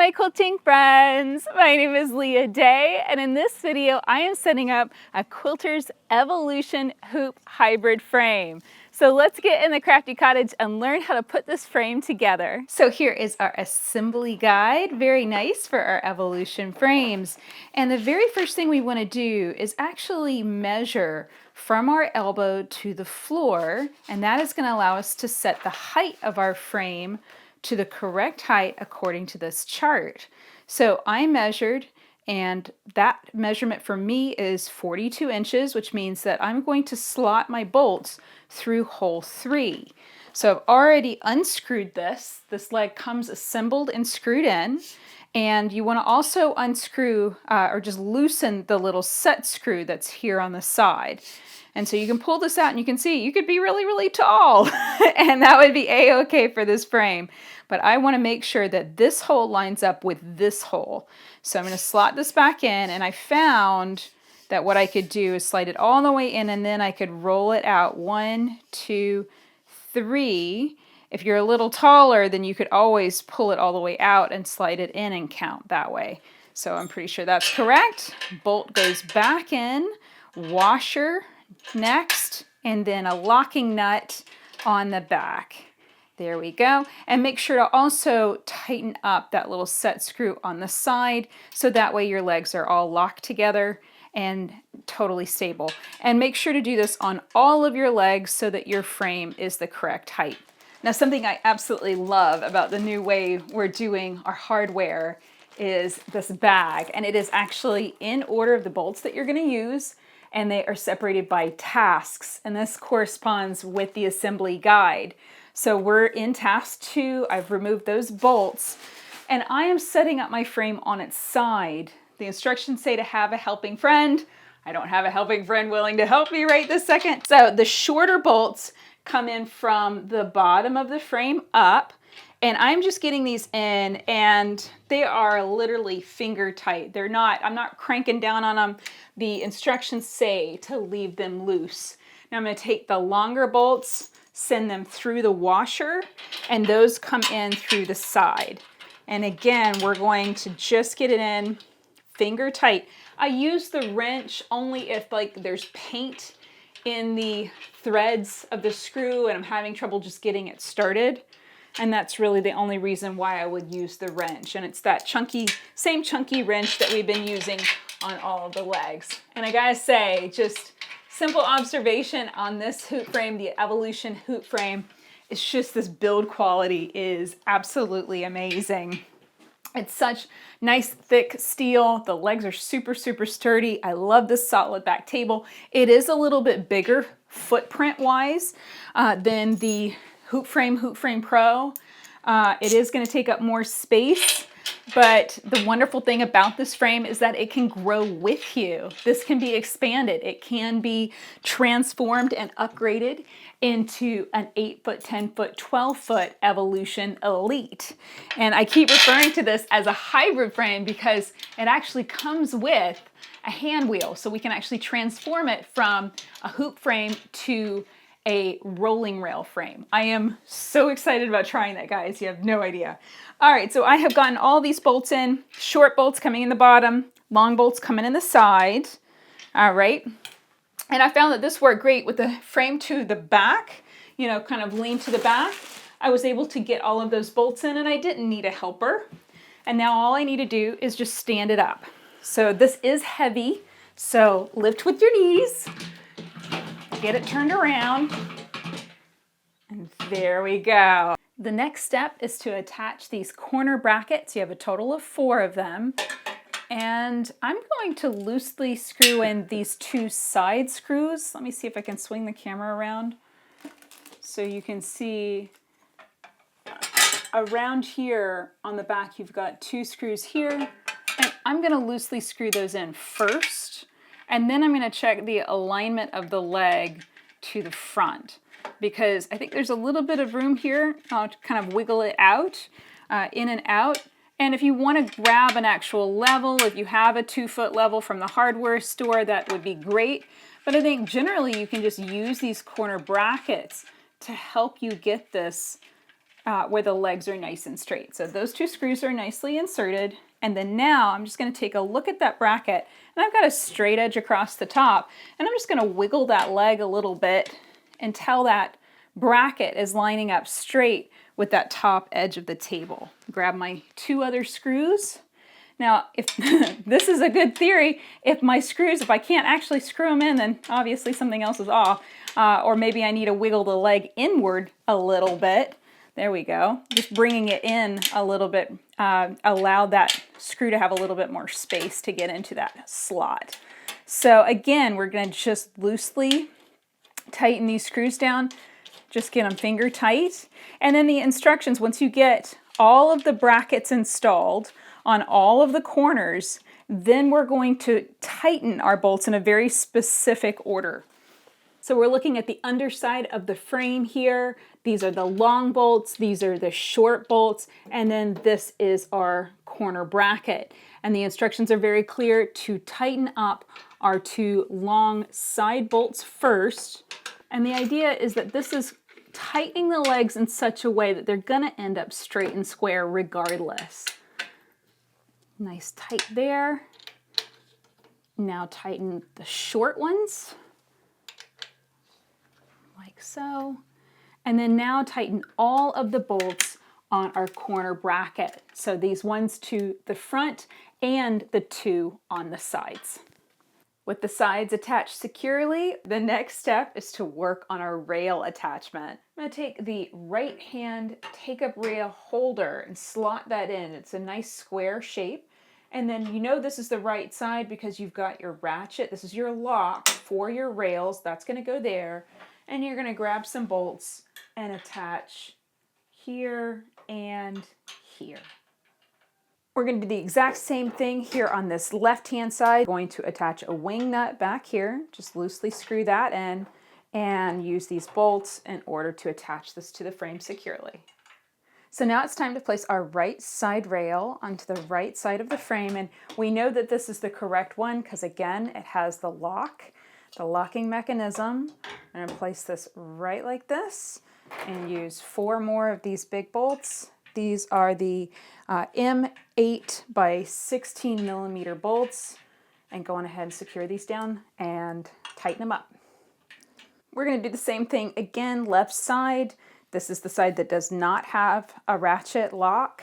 my quilting friends, my name is Leah Day, and in this video I am setting up a Quilter's Evolution Hoop Hybrid Frame. So let's get in the crafty cottage and learn how to put this frame together. So here is our assembly guide, very nice for our Evolution frames. And the very first thing we want to do is actually measure from our elbow to the floor, and that is going to allow us to set the height of our frame to the correct height according to this chart. So I measured, and that measurement for me is 42 inches, which means that I'm going to slot my bolts through hole 3. So I've already unscrewed this. This leg comes assembled and screwed in. And you want to also unscrew or just loosen the little set screw that's here on the side. And so you can pull this out and you can see you could be really, really tall. And that would be a-okay for this frame. But I want to make sure that this hole lines up with this hole. So I'm going to slot this back in, and I found that what I could do is slide it all the way in, and then I could roll it out 1, 2, 3. If you're a little taller, then you could always pull it all the way out and slide it in and count that way. So I'm pretty sure that's correct. Bolt goes back in, washer next, and then a locking nut on the back. There we go. And make sure to also tighten up that little set screw on the side so that way your legs are all locked together and totally stable. And make sure to do this on all of your legs so that your frame is the correct height. Now, something I absolutely love about the new way we're doing our hardware is this bag, and it is actually in order of the bolts that you're going to use, and they are separated by tasks, and this corresponds with the assembly guide. So we're in task 2. I've removed those bolts, and I am setting up my frame on its side. The instructions say to have a helping friend. I don't have a helping friend willing to help me right this second. So the shorter bolts come in from the bottom of the frame up, and I'm just getting these in, and they are literally finger tight. I'm not cranking down on them. The instructions say to leave them loose. Now I'm going to take the longer bolts, send them through the washer, and those come in through the side. And again, we're going to just get it in finger tight. I use the wrench only if there's paint in the threads of the screw and I'm having trouble just getting it started. And that's really the only reason why I would use the wrench. And it's that same chunky wrench that we've been using on all of the legs. And I gotta say, just simple observation on this hoop frame, the Evolution hoop frame, it's just this build quality is absolutely amazing. It's such nice thick steel. The legs are super, super sturdy. I love this solid back table. It is a little bit bigger footprint wise than the Hoop Frame Pro. It is going to take up more space, but the wonderful thing about this frame is that it can grow with you. This can be expanded. It can be transformed and upgraded into an 8-foot, 10-foot, 12-foot Evolution Elite. And I keep referring to this as a hybrid frame because it actually comes with a hand wheel. So we can actually transform it from a hoop frame to a rolling rail frame. I am so excited about trying that, guys. You have no idea. All right, so I have gotten all these bolts in, short bolts coming in the bottom, long bolts coming in the side. All right. And I found that this worked great with the frame to the back, kind of lean to the back. I was able to get all of those bolts in and I didn't need a helper. And now all I need to do is just stand it up. So this is heavy, so lift with your knees. Get it turned around, and there we go. The next step is to attach these corner brackets. You have a total of 4 of them, and I'm going to loosely screw in these 2 side screws. Let me see if I can swing the camera around so you can see around here on the back you've got 2 screws here, and I'm going to loosely screw those in first. And then I'm going to check the alignment of the leg to the front because I think there's a little bit of room here. I'll kind of wiggle it out, in and out. And if you want to grab an actual level, if you have a 2-foot level from the hardware store, that would be great. But I think generally you can just use these corner brackets to help you get this where the legs are nice and straight. So those two screws are nicely inserted. And then now I'm just going to take a look at that bracket, and I've got a straight edge across the top, and I'm just going to wiggle that leg a little bit until that bracket is lining up straight with that top edge of the table. Grab my two other screws. Now, if this is a good theory, if I can't actually screw them in, then obviously something else is off. Or maybe I need to wiggle the leg inward a little bit. There we go. Just bringing it in a little bit, allow that screw to have a little bit more space to get into that slot. So again, we're going to just loosely tighten these screws down. Just get them finger tight. And then the instructions, once you get all of the brackets installed on all of the corners, then we're going to tighten our bolts in a very specific order. So we're looking at the underside of the frame here. These are the long bolts, these are the short bolts, and then this is our corner bracket. And the instructions are very clear to tighten up our two long side bolts first. And the idea is that this is tightening the legs in such a way that they're gonna end up straight and square regardless. Nice tight there. Now tighten the short ones, like so. And then now tighten all of the bolts on our corner bracket. So these ones to the front and the two on the sides. With the sides attached securely, the next step is to work on our rail attachment. I'm going to take the right hand take-up rail holder and slot that in. It's a nice square shape. And then you know this is the right side because you've got your ratchet. This is your lock for your rails. That's going to go there. And you're going to grab some bolts and attach here and here. We're going to do the exact same thing here on this left-hand side. Going to attach a wing nut back here. Just loosely screw that in and use these bolts in order to attach this to the frame securely. So now it's time to place our right side rail onto the right side of the frame, and we know that this is the correct one because again it has the locking mechanism. I'm going to place this right like this and use 4 more of these big bolts. These are the M8 by 16 millimeter bolts, and go on ahead and secure these down and tighten them up. We're going to do the same thing again, left side. This is the side that does not have a ratchet lock,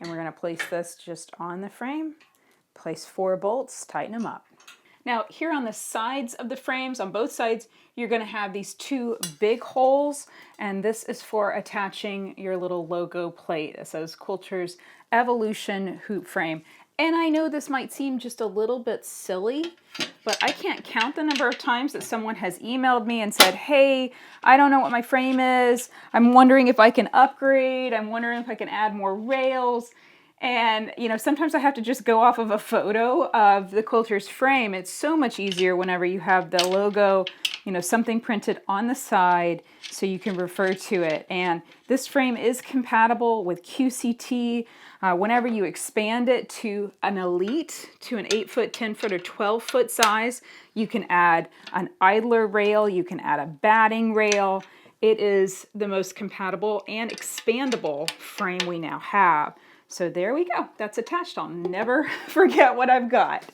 and we're going to place this just on the frame. Place 4 bolts, tighten them up. Now here on the sides of the frames, on both sides, you're going to have these 2 big holes, and this is for attaching your little logo plate. It says Quilter's Evolution Hoop Frame. And I know this might seem just a little bit silly, but I can't count the number of times that someone has emailed me and said, hey, I don't know what my frame is. I'm wondering if I can upgrade. I'm wondering if I can add more rails. And, you know, sometimes I have to just go off of a photo of the quilter's frame. It's so much easier whenever you have the logo, you know, something printed on the side so you can refer to it. And this frame is compatible with QCT. Whenever you expand it to an Elite, to an 8-foot, 10-foot, or 12-foot size, you can add an idler rail, you can add a batting rail. It is the most compatible and expandable frame we now have. So there we go, that's attached. I'll never forget what I've got.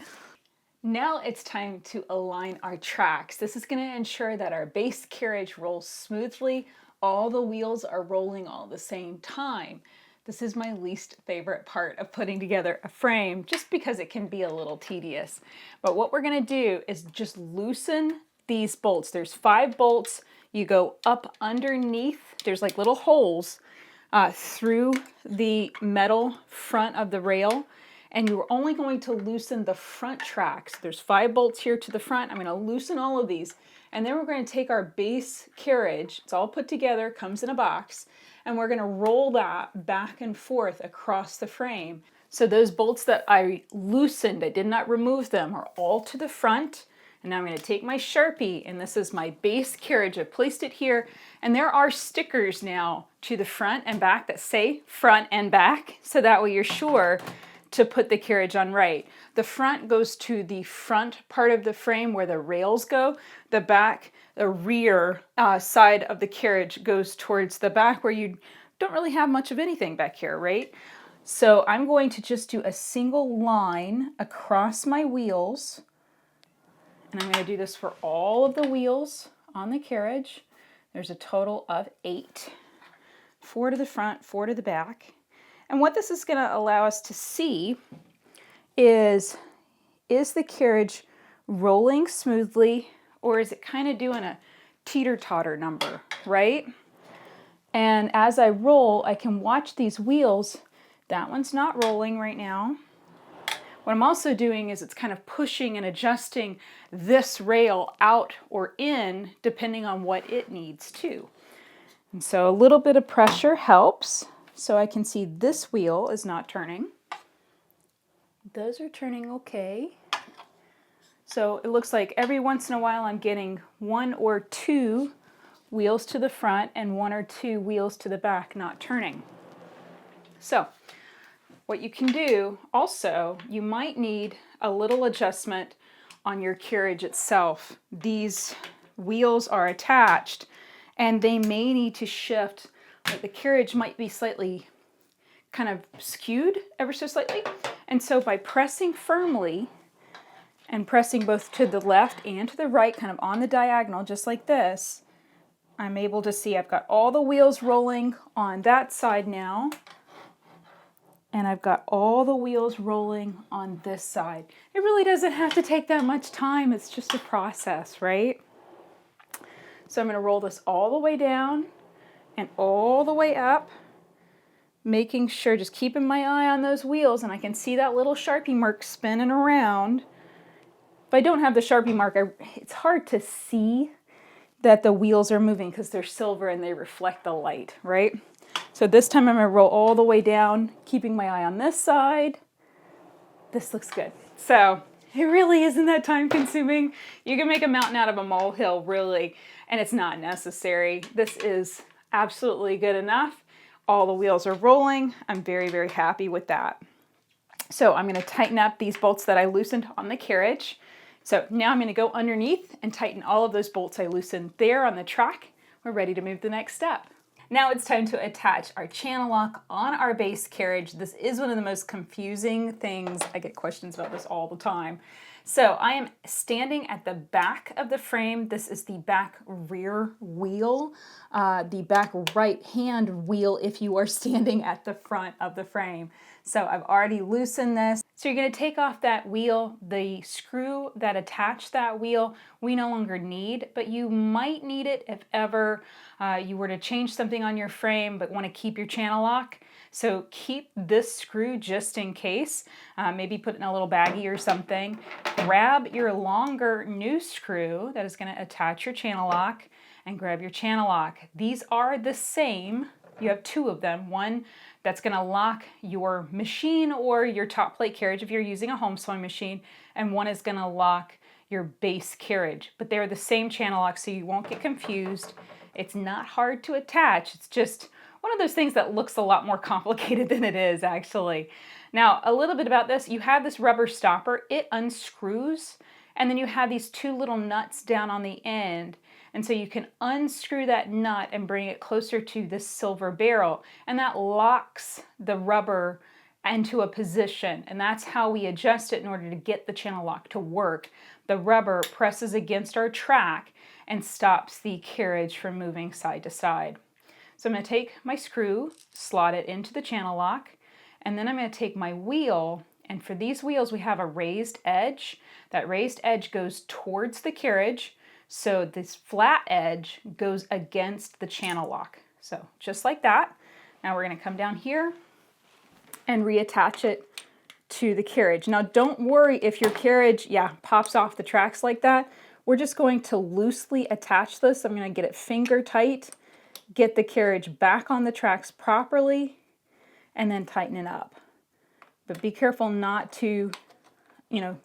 Now it's time to align our tracks. This is going to ensure that our base carriage rolls smoothly. All the wheels are rolling all at the same time. This is my least favorite part of putting together a frame, just because it can be a little tedious. But what we're going to do is just loosen these bolts. There's 5 bolts. You go up underneath. There's like little holes through the metal front of the rail, and you're only going to loosen the front tracks. There's 5 bolts here to the front. I'm going to loosen all of these, and then we're going to take our base carriage. It's all put together, comes in a box, and we're going to roll that back and forth across the frame. So those bolts that I loosened, I did not remove them, are all to the front. And now I'm going to take my Sharpie, and this is my base carriage. I've placed it here, and there are stickers now to the front and back that say front and back, so that way you're sure to put the carriage on right. The front goes to the front part of the frame where the rails go. The back, the rear side of the carriage goes towards the back where you don't really have much of anything back here, right? So I'm going to just do a single line across my wheels. And I'm going to do this for all of the wheels on the carriage. There's a total of 8. 4 to the front, 4 to the back. And what this is going to allow us to see is the carriage rolling smoothly, or is it kind of doing a teeter-totter number, right? And as I roll, I can watch these wheels. That one's not rolling right now. What I'm also doing is it's kind of pushing and adjusting this rail out or in depending on what it needs to. And so a little bit of pressure helps. So I can see this wheel is not turning. Those are turning okay. So it looks like every once in a while I'm getting 1 or 2 wheels to the front and 1 or 2 wheels to the back not turning. So what you can do also, you might need a little adjustment on your carriage itself. These wheels are attached and they may need to shift. Like the carriage might be slightly kind of skewed ever so slightly. And so by pressing firmly and pressing both to the left and to the right, kind of on the diagonal, just like this, I'm able to see I've got all the wheels rolling on that side now. And I've got all the wheels rolling on this side. It really doesn't have to take that much time. It's just a process, right? So I'm going to roll this all the way down and all the way up, making sure, just keeping my eye on those wheels, and I can see that little Sharpie mark spinning around. If I don't have the Sharpie mark, it's hard to see that the wheels are moving because they're silver and they reflect the light, right? So this time I'm going to roll all the way down, keeping my eye on this side. This looks good. So it really isn't that time consuming. You can make a mountain out of a molehill, really, and it's not necessary. This is absolutely good enough. All the wheels are rolling. I'm very, very happy with that. So I'm going to tighten up these bolts that I loosened on the carriage. So now I'm going to go underneath and tighten all of those bolts I loosened there on the track. We're ready to move to the next step. Now it's time to attach our channel lock on our base carriage. This is one of the most confusing things. I get questions about this all the time. So I am standing at the back of the frame. This is the back rear wheel, the back right hand wheel if you are standing at the front of the frame. So I've already loosened this. So you're going to take off that wheel. The screw that attached that wheel we no longer need, but you might need it if ever you were to change something on your frame but want to keep your channel lock. So keep this screw just in case. Maybe put it in a little baggie or something. Grab your longer new screw that is going to attach your channel lock and grab your channel lock. These are the same. You have 2 of them. One that's going to lock your machine or your top plate carriage if you're using a home sewing machine, and one is going to lock your base carriage. But they're the same channel lock, so you won't get confused. It's not hard to attach. It's just one of those things that looks a lot more complicated than it is, actually. Now, a little bit about this. You have this rubber stopper. It unscrews, and then you have these 2 little nuts down on the end. And so you can unscrew that nut and bring it closer to this silver barrel, and that locks the rubber into a position, and that's how we adjust it in order to get the channel lock to work. The rubber presses against our track and stops the carriage from moving side to side. So I'm going to take my screw, slot it into the channel lock, and then I'm going to take my wheel, and for these wheels we have a raised edge. That raised edge goes towards the carriage, so this flat edge goes against the channel lock. So just like that. Now we're going to come down here and reattach it to the carriage. Now don't worry if your carriage, pops off the tracks like that. We're just going to loosely attach this. I'm going to get it finger tight, get the carriage back on the tracks properly, and then tighten it up. But be careful not to,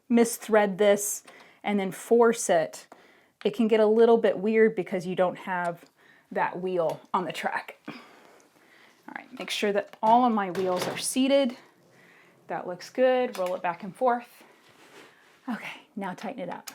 misthread this and then force it. It can get a little bit weird because you don't have that wheel on the track. All right, make sure that all of my wheels are seated. That looks good. Roll it back and forth. Okay, now tighten it up.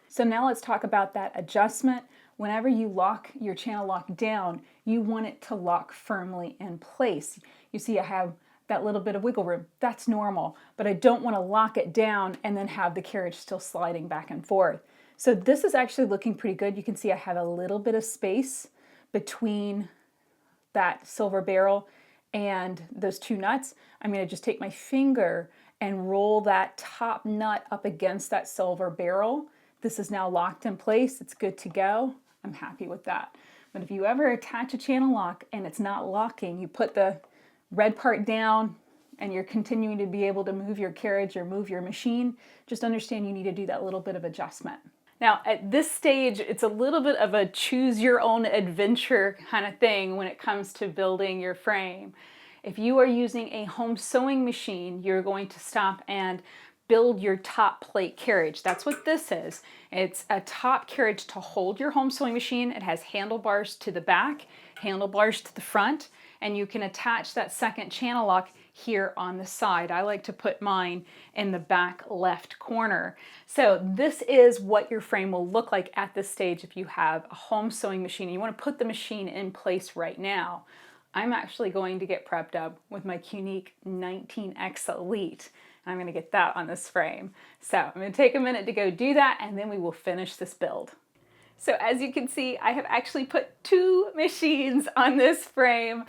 So now let's talk about that adjustment whenever you lock your channel lock down, you want it to lock firmly in place. You see I have that little bit of wiggle room. That's normal, but I don't want to lock it down and then have the carriage still sliding back and forth. So this is actually looking pretty good. You can see I have a little bit of space between that silver barrel and those two nuts. I'm going to just take my finger and roll that top nut up against that silver barrel. This is now locked in place. It's good to go. I'm happy with that. But if you ever attach a channel lock and it's not locking, you put the red part down and you're continuing to be able to move your carriage or move your machine, just understand you need to do that little bit of adjustment. Now at this stage, it's a little bit of a choose your own adventure kind of thing when it comes to building your frame. If you are using a home sewing machine, you're going to stop and build your top plate carriage. That's what this is. It's a top carriage to hold your home sewing machine. It has handlebars to the back, handlebars to the front, and you can attach that second channel lock here on the side. I like to put mine in the back left corner. So this is what your frame will look like at this stage if you have a home sewing machine and you want to put the machine in place right now. I'm actually going to get prepped up with my Qnique 19X Elite. I'm going to get that on this frame. So I'm going to take a minute to go do that and then we will finish this build. So as you can see, I have actually put two machines on this frame.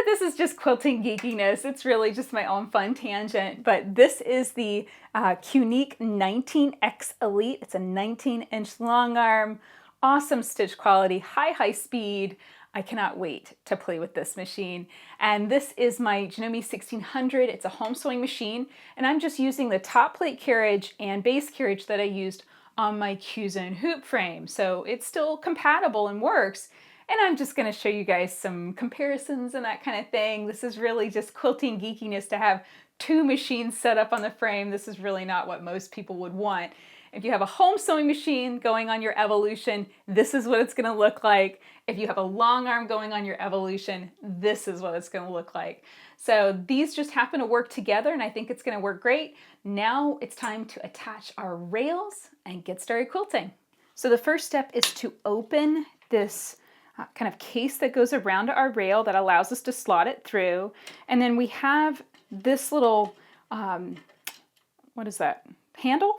This is just quilting geekiness. It's really just my own fun tangent, but this is the Qnique 19X Elite. It's a 19-inch long arm, awesome stitch quality, high speed. I cannot wait to play with this machine. And this is my Janome 1600. It's a home sewing machine, and I'm just using the top plate carriage and base carriage that I used on my Q-Zone hoop frame. So it's still compatible and works. And I'm just going to show you guys some comparisons and that kind of thing. This is really just quilting geekiness to have two machines set up on the frame. This is really not what most people would want. If you have a home sewing machine going on your Evolution, this is what it's going to look like. If you have a long arm going on your Evolution, this is what it's going to look like. So these just happen to work together and I think it's going to work great. Now it's time to attach our rails and get started quilting. So the first step is to open this kind of case that goes around our rail that allows us to slot it through. And then we have this little, what is that, handle?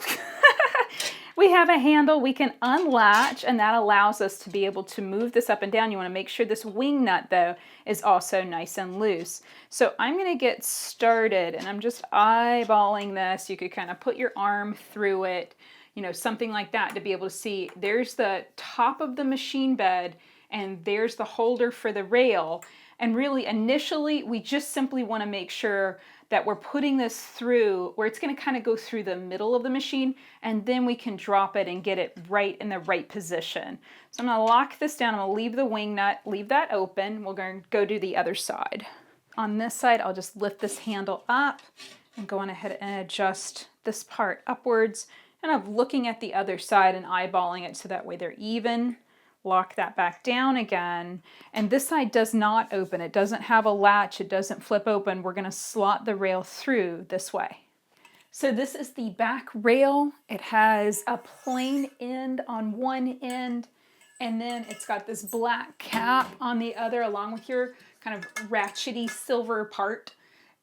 We have a handle we can unlatch and that allows us to be able to move this up and down. You want to make sure this wing nut though is also nice and loose. So I'm going to get started and I'm just eyeballing this. You could kind of put your arm through it, you know, something like that to be able to see. There's the top of the machine bed and there's the holder for the rail. And really initially we just simply want to make sure that we're putting this through where it's going to kind of go through the middle of the machine and then we can drop it and get it right in the right position. So I'm going to lock this down. I'm going to leave the wing nut, leave that open. We're going to go do the other side. On this side, I'll just lift this handle up and go on ahead and adjust this part upwards. And I'm looking at the other side and eyeballing it so that way they're even. Lock that back down again. And this side does not open. It doesn't have a latch. It doesn't flip open. We're going to slot the rail through this way. So this is the back rail. It has a plain end on one end, and then it's got this black cap on the other along with your kind of ratchety silver part.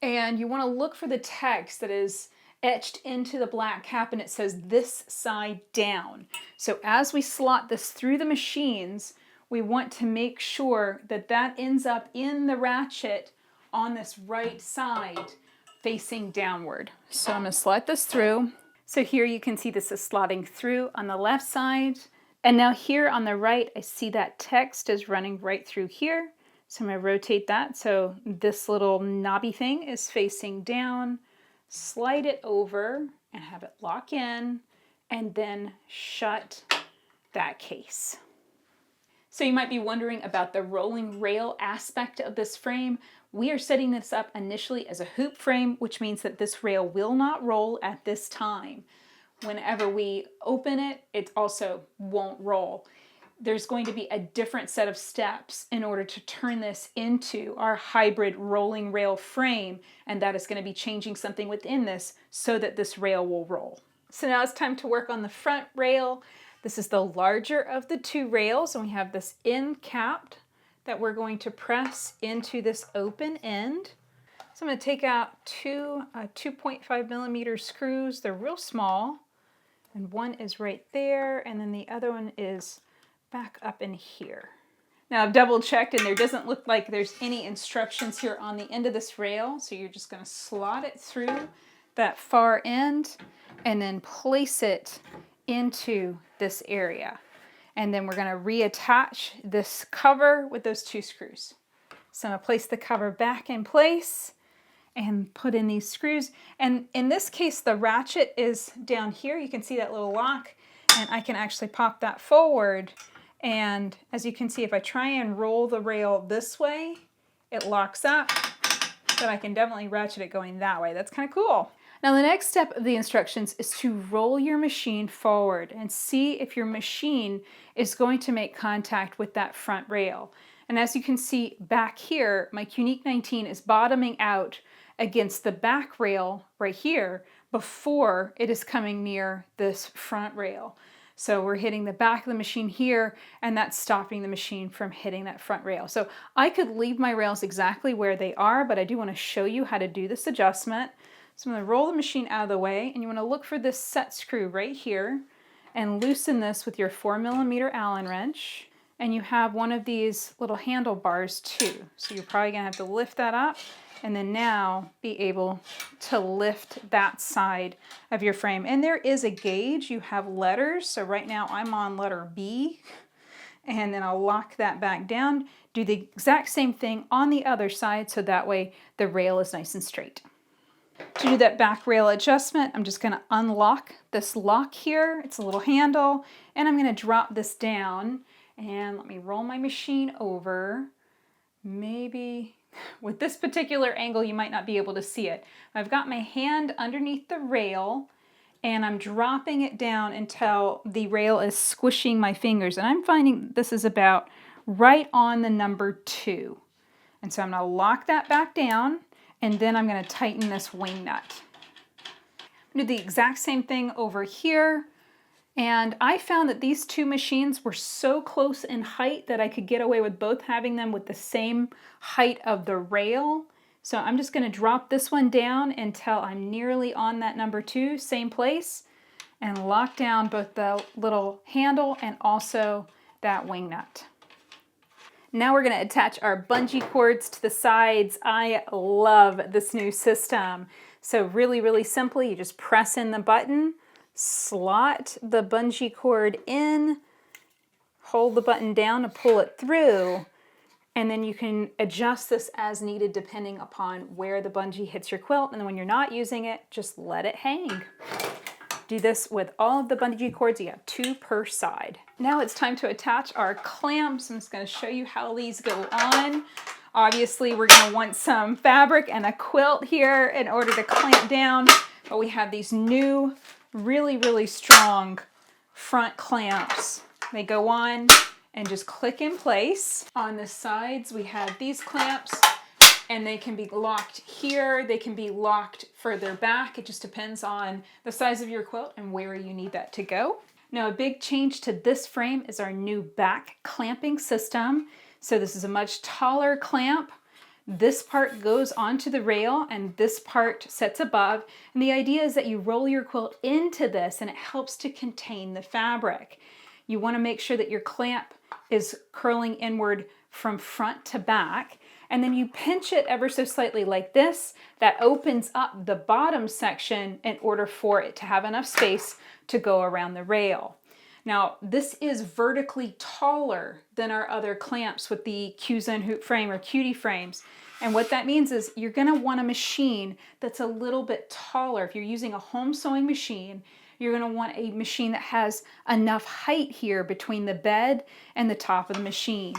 And you want to look for the text that is etched into the black cap and it says this side down. So as we slot this through the machines, we want to make sure that that ends up in the ratchet on this right side facing downward. So I'm going to slot this through. So here you can see this is slotting through on the left side. And now here on the right, I see that text is running right through here. So I'm going to rotate that. So this little knobby thing is facing down. Slide it over and have it lock in and then shut that case. So you might be wondering about the rolling rail aspect of this frame. We are setting this up initially as a hoop frame, which means that this rail will not roll at this time. Whenever we open it, it also won't roll. There's going to be a different set of steps in order to turn this into our hybrid rolling rail frame, and that is going to be changing something within this so that this rail will roll. So now it's time to work on the front rail. This is the larger of the two rails, and we have this end cap that we're going to press into this open end. So I'm going to take out two 2.5 millimeter screws. They're real small, and one is right there, and then the other one is back up in here. Now I've double checked, and there doesn't look like there's any instructions here on the end of this rail, so you're just going to slot it through that far end and then place it into this area. And then we're going to reattach this cover with those two screws. So I'm going to place the cover back in place and put in these screws. And in this case, the ratchet is down here. You can see that little lock, and I can actually pop that forward. And as you can see, if I try and roll the rail this way, it locks up, but I can definitely ratchet it going that way. That's kind of cool. Now the next step of the instructions is to roll your machine forward and see if your machine is going to make contact with that front rail. And as you can see back here, my Qnique 19 is bottoming out against the back rail right here before it is coming near this front rail. So we're hitting the back of the machine here, and that's stopping the machine from hitting that front rail. So I could leave my rails exactly where they are, but I do want to show you how to do this adjustment. So I'm going to roll the machine out of the way, and you want to look for this set screw right here and loosen this with your 4 millimeter Allen wrench. And you have one of these little handlebars too. So you're probably going to have to lift that up and then now be able to lift that side of your frame. And there is a gauge. You have letters. So right now I'm on letter B. And then I'll lock that back down. Do the exact same thing on the other side so that way the rail is nice and straight. To do that back rail adjustment, I'm just going to unlock this lock here. It's a little handle, and I'm going to drop this down, and let me roll my machine over. Maybe with this particular angle you might not be able to see it. I've got my hand underneath the rail, and I'm dropping it down until the rail is squishing my fingers, and I'm finding this is about right on the number 2. And so I'm going to lock that back down, and then I'm going to tighten this wing nut. Do the exact same thing over here. And I found that these two machines were so close in height that I could get away with both having them with the same height of the rail. So I'm just going to drop this one down until I'm nearly on that number 2, same place, and lock down both the little handle and also that wing nut. Now we're going to attach our bungee cords to the sides. I love this new system. So really simply, you just press in the button, slot the bungee cord in, hold the button down to pull it through, and then you can adjust this as needed depending upon where the bungee hits your quilt. And then when you're not using it, just let it hang. Do this with all of the bungee cords. You have 2 per side. Now it's time to attach our clamps. I'm just going to show you how these go on. Obviously, we're going to want some fabric and a quilt here in order to clamp down, but we have these new, really strong front clamps. They go on and just click in place. On the sides, we have these clamps, and they can be locked here. They can be locked further back. It just depends on the size of your quilt and where you need that to go. Now, a big change to this frame is our new back clamping system. So this is a much taller clamp. This part goes onto the rail and this part sits above. And the idea is that you roll your quilt into this and it helps to contain the fabric. You want to make sure that your clamp is curling inward from front to back. And then you pinch it ever so slightly like this. That opens up the bottom section in order for it to have enough space to go around the rail. Now, this is vertically taller than our other clamps with the Q-Zone hoop frame or Cutie frames. And what that means is you're going to want a machine that's a little bit taller. If you're using a home sewing machine, you're going to want a machine that has enough height here between the bed and the top of the machine.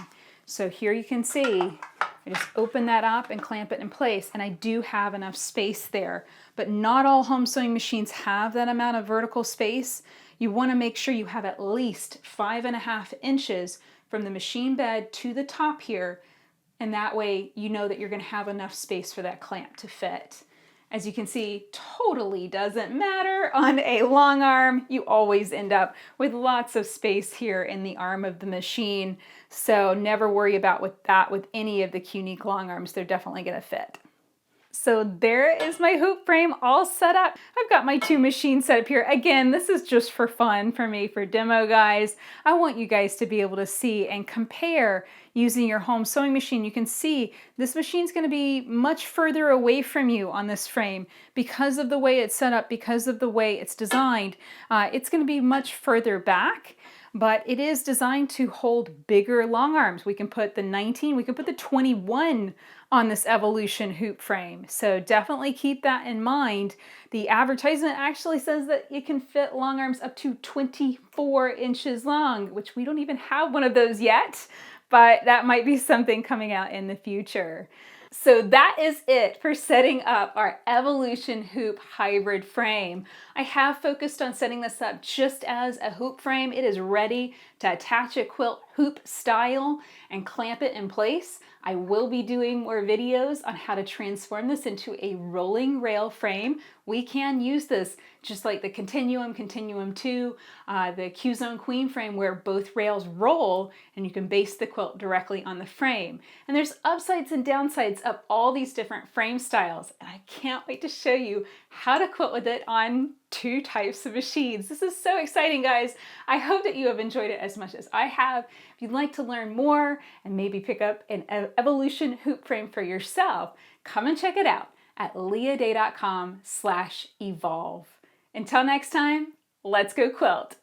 So here you can see, I just open that up and clamp it in place, and I do have enough space there. But not all home sewing machines have that amount of vertical space. You want to make sure you have at least 5.5 inches from the machine bed to the top here, and that way you know that you're going to have enough space for that clamp to fit. As you can see, totally doesn't matter on a long arm. You always end up with lots of space here in the arm of the machine. So never worry about with any of the Qnique long arms. They're definitely going to fit. So there is my hoop frame all set up. I've got my two machines set up here. Again, this is just for fun for me, for demo guys. I want you guys to be able to see and compare using your home sewing machine. You can see this machine's going to be much further away from you on this frame because of the way it's set up, because of the way it's designed. It's going to be much further back, but it is designed to hold bigger long arms. We can put the 19, we can put the 21 on this Evolution hoop frame. So definitely keep that in mind. The advertisement actually says that it can fit long arms up to 24 inches long, which we don't even have one of those yet, but that might be something coming out in the future. So that is it for setting up our Evolution hoop hybrid frame. I have focused on setting this up just as a hoop frame. It is ready to attach a quilt hoop style and clamp it in place. I will be doing more videos on how to transform this into a rolling rail frame. We can use this just like the Continuum 2, the Q-Zone Queen frame where both rails roll and you can base the quilt directly on the frame. And there's upsides and downsides of all these different frame styles. And I can't wait to show you how to quilt with it on 2 types of machines. This is so exciting, guys. I hope that you have enjoyed it as much as I have. If you'd like to learn more and maybe pick up an Evolution hoop frame for yourself, come and check it out at leahday.com/evolve. Until next time, let's go quilt.